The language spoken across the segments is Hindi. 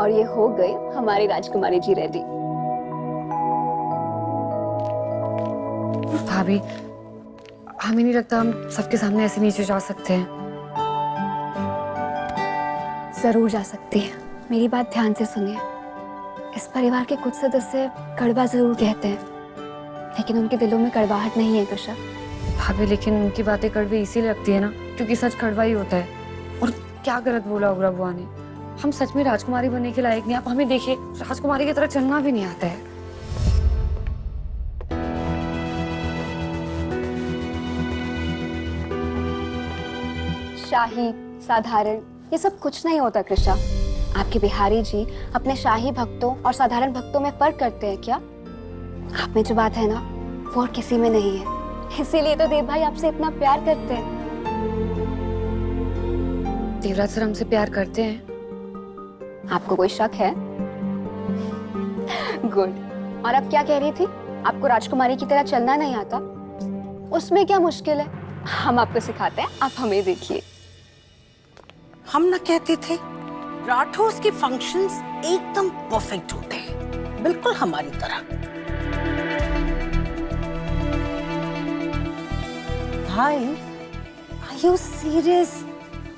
और ये हो गई हमारी राजकुमारी जी रेडी। भाभी, हमें नहीं लगता हम सबके सामने ऐसे नीचे जा सकते हैं। जरूर जा सकती है, मेरी बात ध्यान से सुनिए। इस परिवार के कुछ सदस्य कड़वा जरूर कहते हैं, लेकिन उनके दिलों में कड़वाहट नहीं है कृषा। भाभी, लेकिन उनकी बातें कड़वी इसीलिए लगती है ना क्योंकि सच कड़वा ही होता है। और क्या गलत बोला उग्रा बुआ ने, हम सच में राजकुमारी बनने के लायक नहीं। आप हमें देखिए, राजकुमारी की तरह चलना भी नहीं आता है। शाही, साधारण, ये सब कुछ नहीं होता कृषा। आपके बिहारी जी अपने शाही भक्तों और साधारण भक्तों में फर्क करते हैं क्या? आप में जो बात है ना, वो और किसी में नहीं है। इसीलिए तो देव भाई आपसे इतना प्यार करते हैं। देवराज सर हमसे प्यार करते हैं? आपको कोई शक है? गुड। और अब क्या कह रही थी? आपको राजकुमारी की तरह चलना नहीं आता? उसमें क्या मुश्किल है, हम आपको सिखाते हैं, आप हमें देखिए। हम ना कहते थे राठौर के फंक्शंस एकदम परफेक्ट होते हैं, बिल्कुल हमारी तरह। भाई, आर यू सीरियस?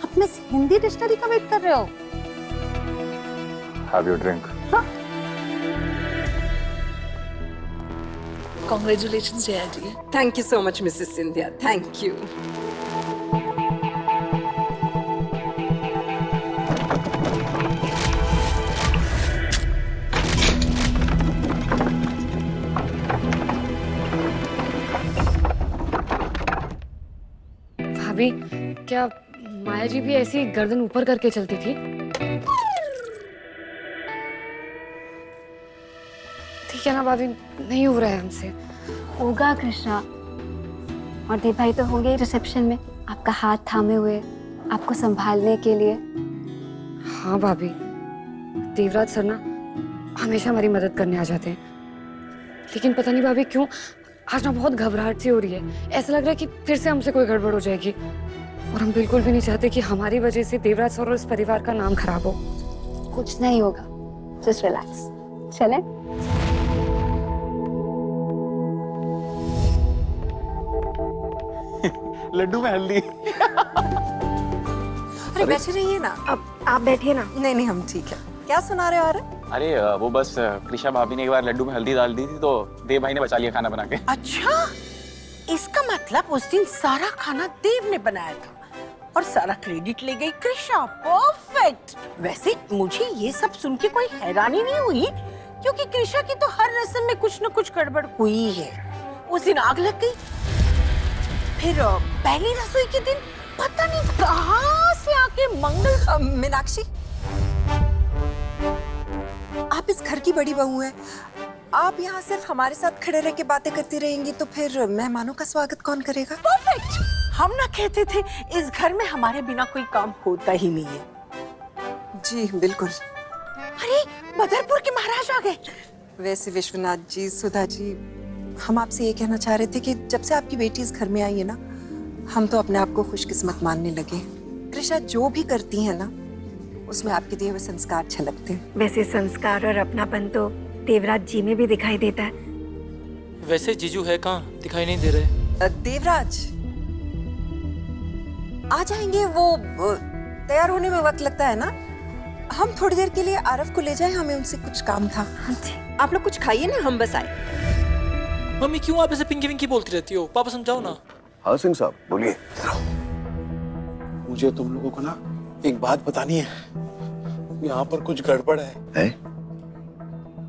आप मिस हिंदी डिक्शनरी का वेट कर रहे हो? Have your drink. Congratulations, Jaya ji. Thank you so much, Mrs. Sindhya. Thank you. भाभी, क्या माया जी भी ऐसी गर्दन ऊपर करके चलती थी? ठीक है ना भाभी, नहीं हो रहा है हमसे। होगा कृष्णा। और देव भाई तो होंगे रिसेप्शन में आपका हाथ थामे हुए, आपको संभालने के लिए। हाँ भाभी, देवराज सर ना हमेशा हमारी मदद करने आ जाते हैं। लेकिन पता नहीं भाभी क्यों आज ना बहुत घबराहट सी हो रही है। ऐसा लग रहा है कि फिर से हमसे कोई गड़बड़ हो जाएगी। और हम बिल्कुल भी नहीं चाहते कि हमारी वजह से देवराज सर और इस परिवार का नाम खराब हो। कुछ नहीं होगा, जस्ट रिलैक्स। चलें? लड्डू में हल्दी। अरे बैठे रहिए ना। अब आप बैठिए ना। नहीं नहीं, हम ठीक है। क्या सुना रहे हो? आ रहे? अरे वो बस कृषा भाभी ने एक बार लड्डू में हल्दी डाल दी थी तो देव भाई ने बचा लिया खाना बना के। अच्छा, इसका मतलब उस दिन सारा खाना देव ने बनाया था और सारा क्रेडिट ले गई कृषा। परफेक्ट। वैसे मुझे ये सब सुन के कोई हैरानी नहीं हुई, क्योंकि कृषा की तो हर रस्म में कुछ न कुछ गड़बड़ हुई है। उस दिन आग लग गई, फिर पहली रसोई के दिन पता नहीं कहां से आके मंगल। मीनाक्षी, आप इस घर की बड़ी बहू हैं। आप यहाँ सिर्फ हमारे साथ खड़े रह के बातें करती रहेंगी तो फिर मेहमानों का स्वागत कौन करेगा? परफेक्ट। हम ना कहते थे इस घर में हमारे बिना कोई काम होता ही नहीं है। जी बिल्कुल। अरे, बदरपुर के महाराज आ गए। वैसे विश्वनाथ जी, सुधा जी, हम आपसे ये कहना चाह रहे थे कि जब से आपकी बेटी इस घर में आई है ना, हम तो अपने आप को खुशकिस्मत मानने लगे। कृषा जो भी करती है ना, उसमें आपके दिए हुए संस्कार झलकते हैं। वैसे संस्कार और अपनापन तो देवराज जी में भी दिखाई देता है। वैसे जीजू है कहाँ, दिखाई नहीं दे रहे। देवराज आ जाएंगे, वो तैयार होने में वक्त लगता है ना। हम थोड़ी देर के लिए आरव को ले जाएं, हमें उनसे कुछ काम था। हाँ जी। आप लोग कुछ खाइए ना, हम बस आए। मम्मी क्यों आप ऐसे पिंकी विंकी बोलती रहती हो? पापा समझाओ ना। हाँ सिंह साहब बोलिए। मुझे तुम लोगों को ना एक बात बतानी है। यहाँ पर कुछ गड़बड़ है?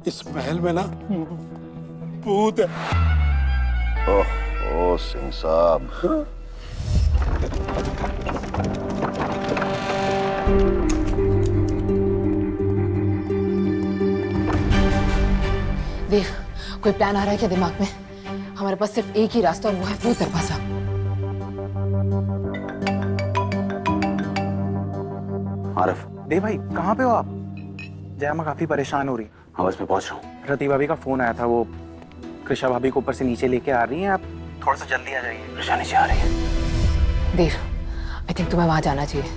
इस महल में ना भूत है। ओह सिंह साहब, देव, कोई प्लान आ रहा है क्या दिमाग में? हमारे पास सिर्फ एक ही रास्ता और वो है वो दरवाजा। आरफ, देव भाई कहाँ पे हो आप? जया माँ काफी परेशान हो रही। हाँ बस मैं पहुंच रहा हूँ। रति भाभी का फोन आया था, वो कृषा भाभी को ऊपर से नीचे लेके आ रही हैं। आप थोड़ा सा जल्दी आ जाइए, कृषा नीचे आ रही है। देव, आई थिंक तुम्हें वहां जाना चाहिए।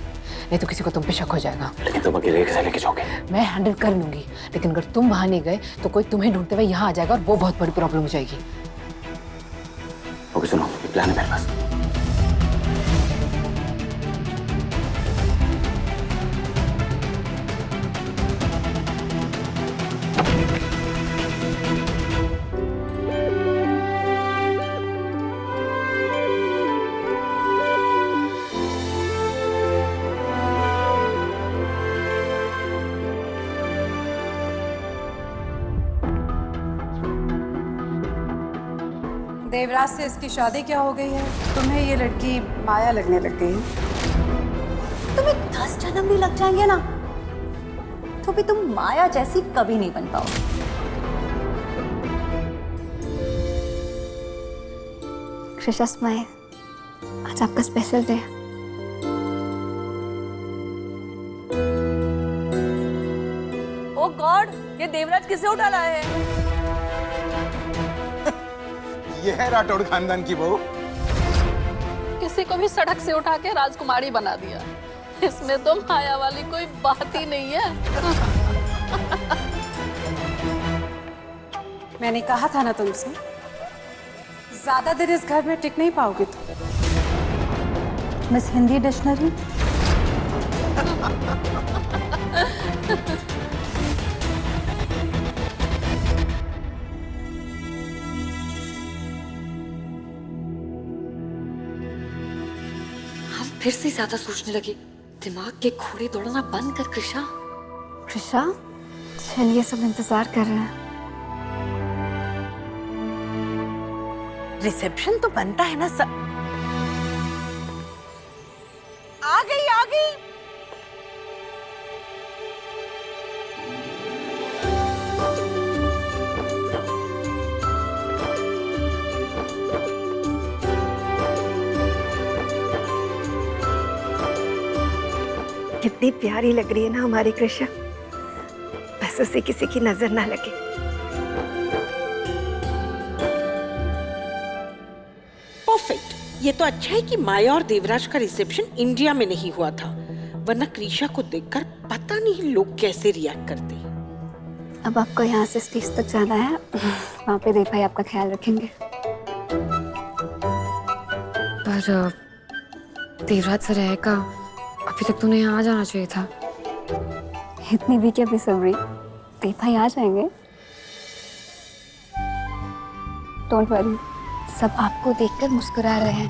नहीं तो किसी को तुम पे शक हो जाएगा। लेकिन तुम अकेले कैसे लेके जाओगे? मैं हैंडल कर लूंगी, लेकिन अगर तुम वहां नहीं गए तो कोई तुम्हें ढूंढते हुए यहाँ आ जाएगा और वो बहुत बड़ी प्रॉब्लम हो जाएगी। ओके सुनो, एक प्लान है मेरे पास। देवराज से इसकी शादी क्या हो गई है? तुम्हें ये लड़की माया लगने लग गई। तुम्हें 10 जन्म भी लग जाएंगे ना तो भी तुम माया जैसी कभी नहीं बन पाओगे। कृषा स्माइल, आज आपका स्पेशल डे है। ओ गॉड, ये देवराज किसे उठा लाया है? ये है राठौड़ खानदान की बहू। किसी को भी सड़क से उठा के राजकुमारी बना दिया। इसमें तो माया वाली कोई बात ही नहीं है। मैंने कहा था ना तुमसे, ज्यादा देर इस घर में टिक नहीं पाओगे तुम। Miss Hindi dictionary. फिर से ज्यादा सोचने लगे। दिमाग के घोड़े दौड़ना बंद कर कृषा। कृषा, चलिए सब इंतजार कर रहे हैं। रिसेप्शन तो बनता है ना सब। आ गई आ गई। कितनी प्यारी लग रही है ना हमारी कृषा। बस उसे किसी की नजर ना लगे। परफेक्ट। ये तो अच्छा है कि माया और देवराज का रिसेप्शन इंडिया में नहीं हुआ था, वरना कृषा को देखकर पता नहीं लोग कैसे रिएक्ट करते। अब आपको यहाँ से स्टेज तक जाना है, वहाँ पे देव भाई आपका ख्याल रखेंगे। पर देवराज सर रहेगा, अभी तक तूने यहाँ आ जाना चाहिए था। इतनी भी क्या बेसब्री, देव भाई आ जाएंगे। डोंट वरी, सब आपको देखकर मुस्कुरा रहे हैं।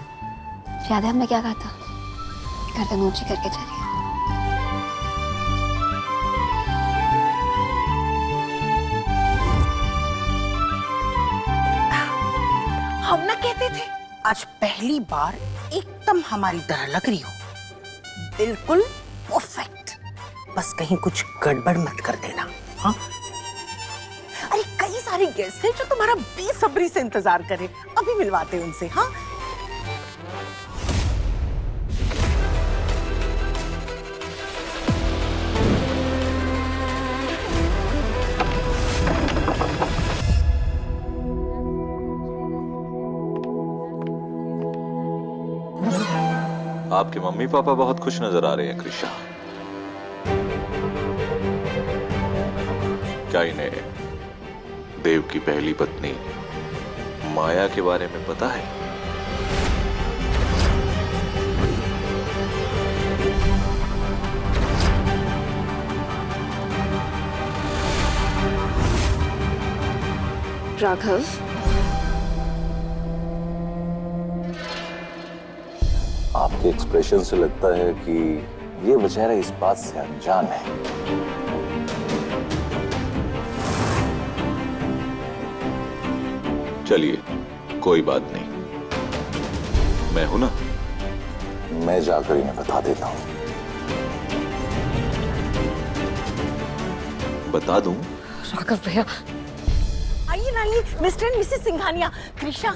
याद है हमने क्या कहा था? गर्दन ऊंची करके चलिए। हम ना कहते थे आज पहली बार एकदम हमारी तरह लग रही हो, बिल्कुल परफेक्ट। बस कहीं कुछ गड़बड़ मत कर देना, हाँ? अरे कई सारे गेस्ट हैं जो तुम्हारा बेसब्री से इंतजार करे, अभी मिलवाते हैं उनसे, हाँ? आपके मम्मी पापा बहुत खुश नजर आ रहे हैं कृषा। क्या इन्हें देव की पहली पत्नी माया के बारे में पता है? राघव, आपके एक्सप्रेशन से लगता है कि ये बेचारा इस बात से अनजान है। चलिए, कोई बात नहीं, मैं हूं ना, मैं जाकर इन्हें बता देता हूं। बता दूं? राघव भैया, आइए ना, आइए mister and Mrs Singhania. Krisha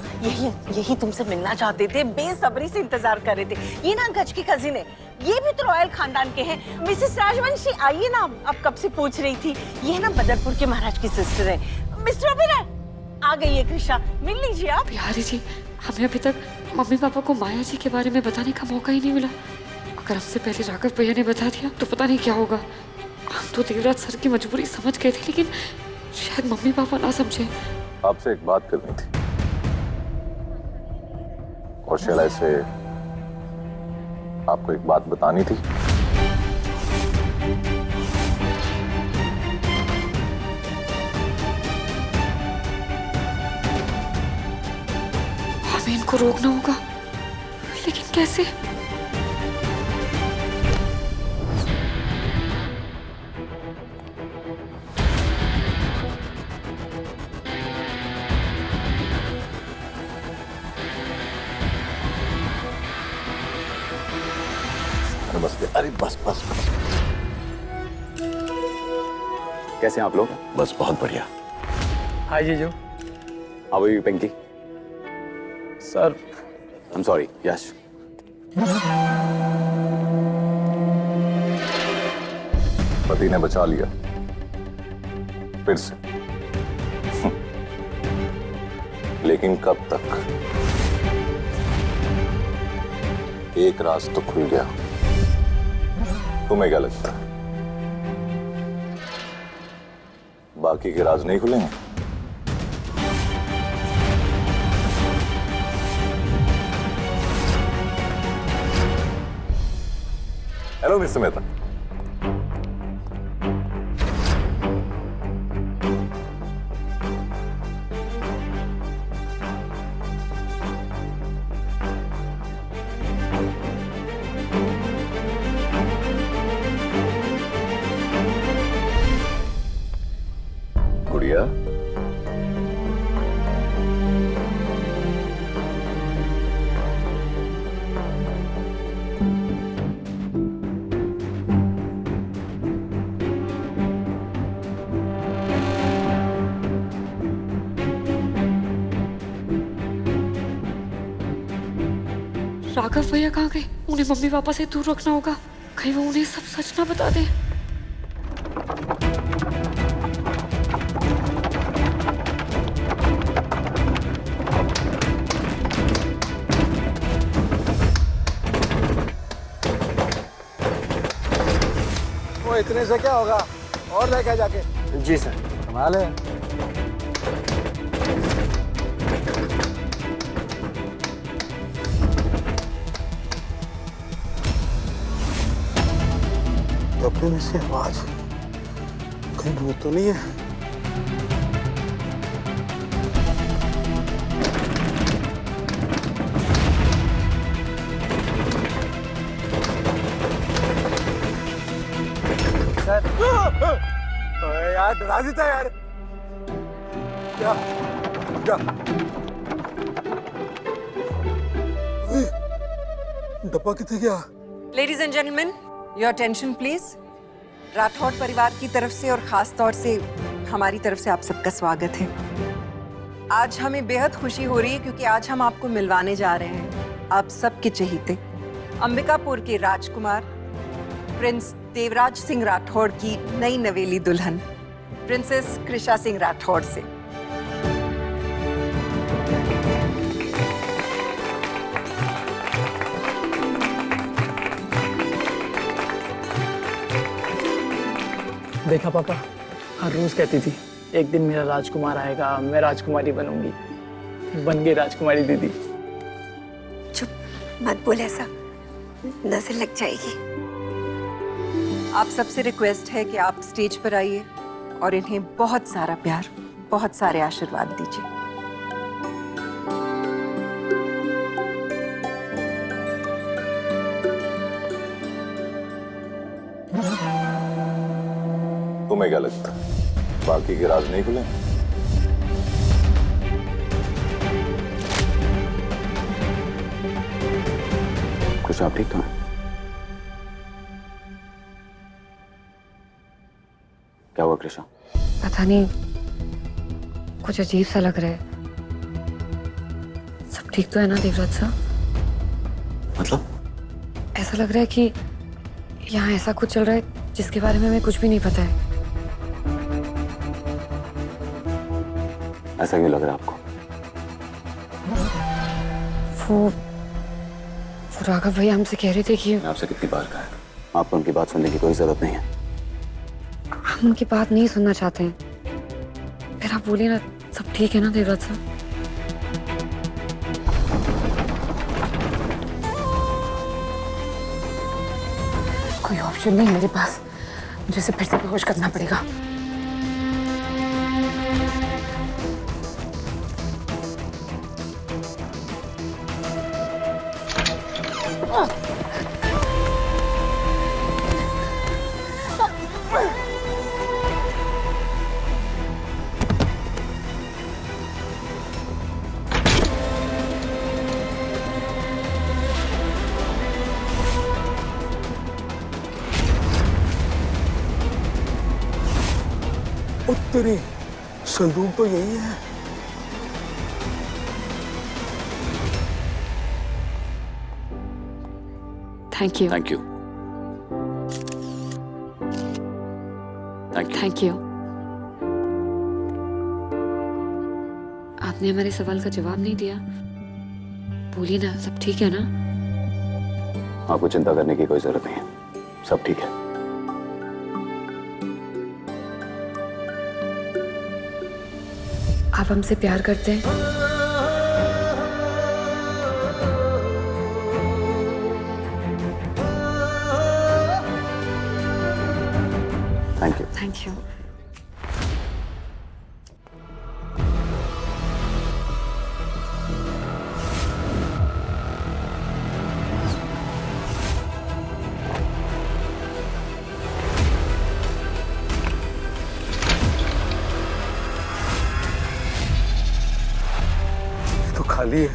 यही तुमसे मिलना चाहते थे, बेसब्री से इंतजार कर रहे थे। ये ना गज की कजिन है, ये भी तो रॉयल खानदान के हैं। मिसेस राजवंशी, आइए ना, अब कब से पूछ रही थी। ये ना बदरपुर के महाराज की सिस्टर है। मिस्टर अभिनय, आ गई है कृषा, मिल लीजिए आप। बिहारी जी, हमें अभी तक मम्मी पापा को माया जी के बारे में बताने का मौका ही नहीं मिला। अगर अगर हमसे पहले राघव भैया ने बता दिया तो पता नहीं क्या होगा। हम तो देवराज सर की मजबूरी समझ गए थे, लेकिन शायद मम्मी पापा ना समझे। आपसे एक बात करनी थी, और शैला से आपको एक बात बतानी थी। हमें इनको रोकना होगा, लेकिन कैसे? नमस्ते। अरे बस बस बस। कैसे हैं आप लोग? बस बहुत बढ़िया। हाय जीजू। How are you Pinky? Sir I am sorry Yash. पति ने बचा लिया फिर से। लेकिन कब तक? एक राज तो खुल गया, तुम्हें क्या लगता है बाकी के राज नहीं खुलेंगे? Hello mister Mehta. गुड़िया, राघव भैया कहाँ गए? उन्हें मम्मी पापा से दूर रखना होगा, कहीं वो उन्हें सब सच ना बता दे। वो इतने से क्या होगा, और लेके जाके। जी सर। कमाल है। डब्बे में से आवाज, कहीं भूत तो नहीं है? यार डरा देता यार। क्या क्या डब्बा कितने गया? Ladies and gentleman, your attention please. Rathore परिवार की तरफ से और खास तौर से हमारी तरफ से आप सबका स्वागत है। आज हमें बेहद खुशी हो रही है क्योंकि आज हम आपको मिलवाने जा रहे हैं आप सबके चहीते अंबिकापुर के राजकुमार प्रिंस देवराज सिंह राठौड़ की नई नवेली दुल्हन प्रिंसेस कृषा सिंह राठौड़ से। देखा पापा, हर रोज कहती थी एक दिन मेरा राजकुमार आएगा, मैं राजकुमारी बनूंगी। बन गई राजकुमारी दीदी। चुप मत बोल, ऐसा नजर लग जाएगी। आप सबसे रिक्वेस्ट है कि आप स्टेज पर आइए और इन्हें बहुत सारा प्यार, बहुत सारे आशीर्वाद दीजिए। तुम्हें क्या लगता है बाकी के राज नहीं खुले? कुछ आप ठीक तो हैं? क्या हुआ कृषा? पता नहीं, कुछ अजीब सा लग रहा है। सब ठीक तो है ना देवराज साहब? मतलब? ऐसा लग रहा है कि यहाँ ऐसा कुछ चल रहा है जिसके बारे में हमें कुछ भी नहीं पता है। ऐसा क्यों लग रहा है आपको? वो राघव भैया हमसे कह रहे थे कि मैं आपसे कितनी बार कहा है, आपको उनकी बात सुनने की कोई जरूरत नहीं है। हम उनकी बात नहीं सुनना चाहते हैं। फिर आप बोलिए ना, सब ठीक है ना देवराज साहब? कोई ऑप्शन नहीं मेरे पास, मुझे इसे फिर से बेहोश करना पड़ेगा। तेरी संदूक तो यही है। Thank you. Thank you. Thank you. Thank you. आपने हमारे सवाल का जवाब नहीं दिया। बोलिए ना, सब ठीक है ना? आपको चिंता करने की कोई जरूरत नहीं है, सब ठीक है। आप हमसे प्यार करते हैं? Thank you. Thank you. तो खाली है,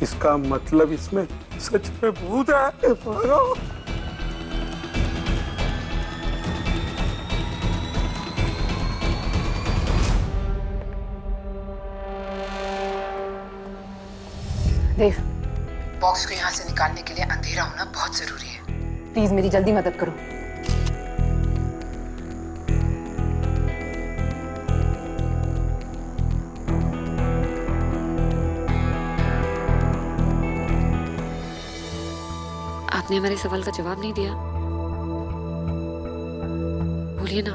इसका मतलब इसमें सच में भूत है। भागो। देव, बॉक्स को यहाँ से निकालने के लिए अंधेरा होना बहुत जरूरी है। प्लीज मेरी जल्दी मदद करो। आपने हमारे सवाल का जवाब नहीं दिया। बोलिए ना।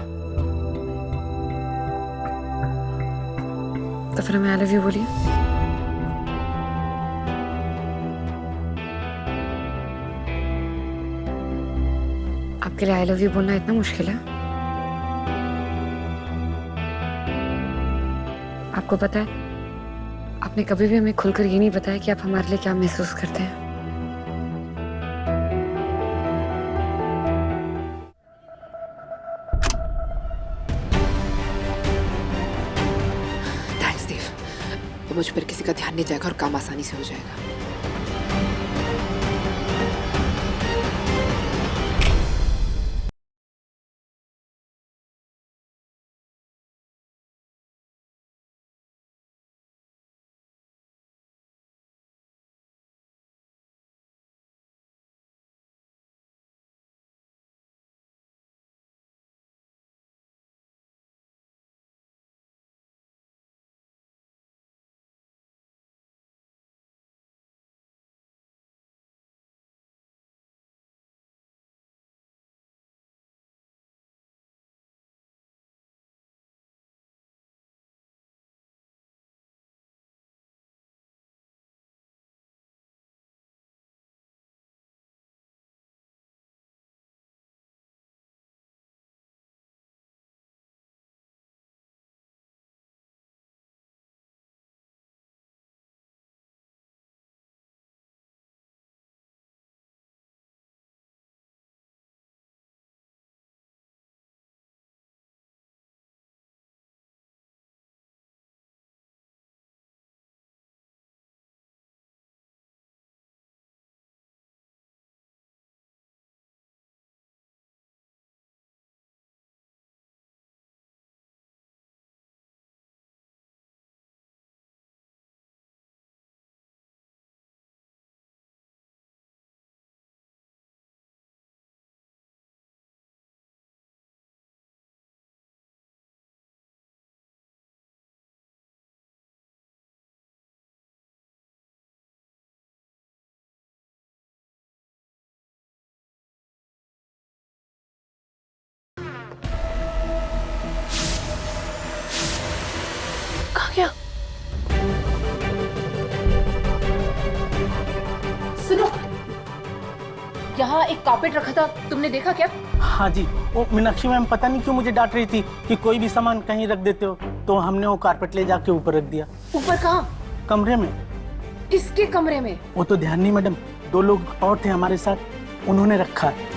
तो फिर हमें आई लव यू बोलिए। आपके लिए आई लव यू बोलना इतना मुश्किल है? आपको पता है, आपने कभी भी हमें खुलकर ये नहीं बताया कि आप हमारे लिए क्या महसूस करते हैं। थैंक्स देव, तो मुझ पर किसी का ध्यान नहीं जाएगा और काम आसानी से हो जाएगा। यहाँ एक कारपेट रखा था, तुमने देखा क्या? हाँ जी, वो मीनाक्षी मैम पता नहीं क्यों मुझे डांट रही थी कि कोई भी सामान कहीं रख देते हो, तो हमने वो कारपेट ले जाके ऊपर रख दिया। ऊपर कहाँ? कमरे में। किसके कमरे में? वो तो ध्यान नहीं मैडम, 2 लोग और थे हमारे साथ, उन्होंने रखा है।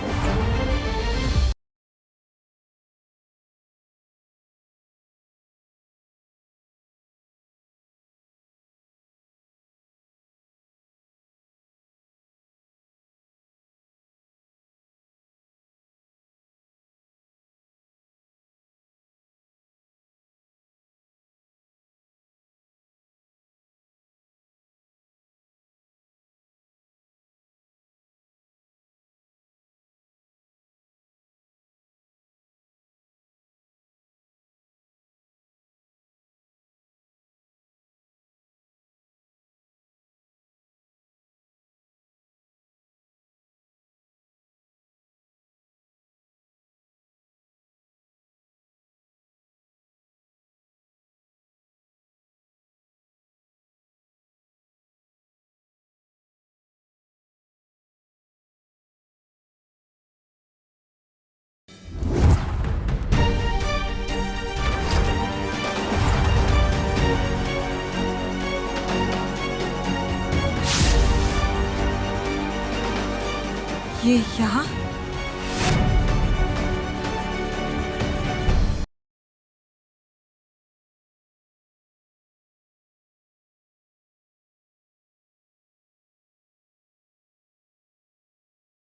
ये यहाँ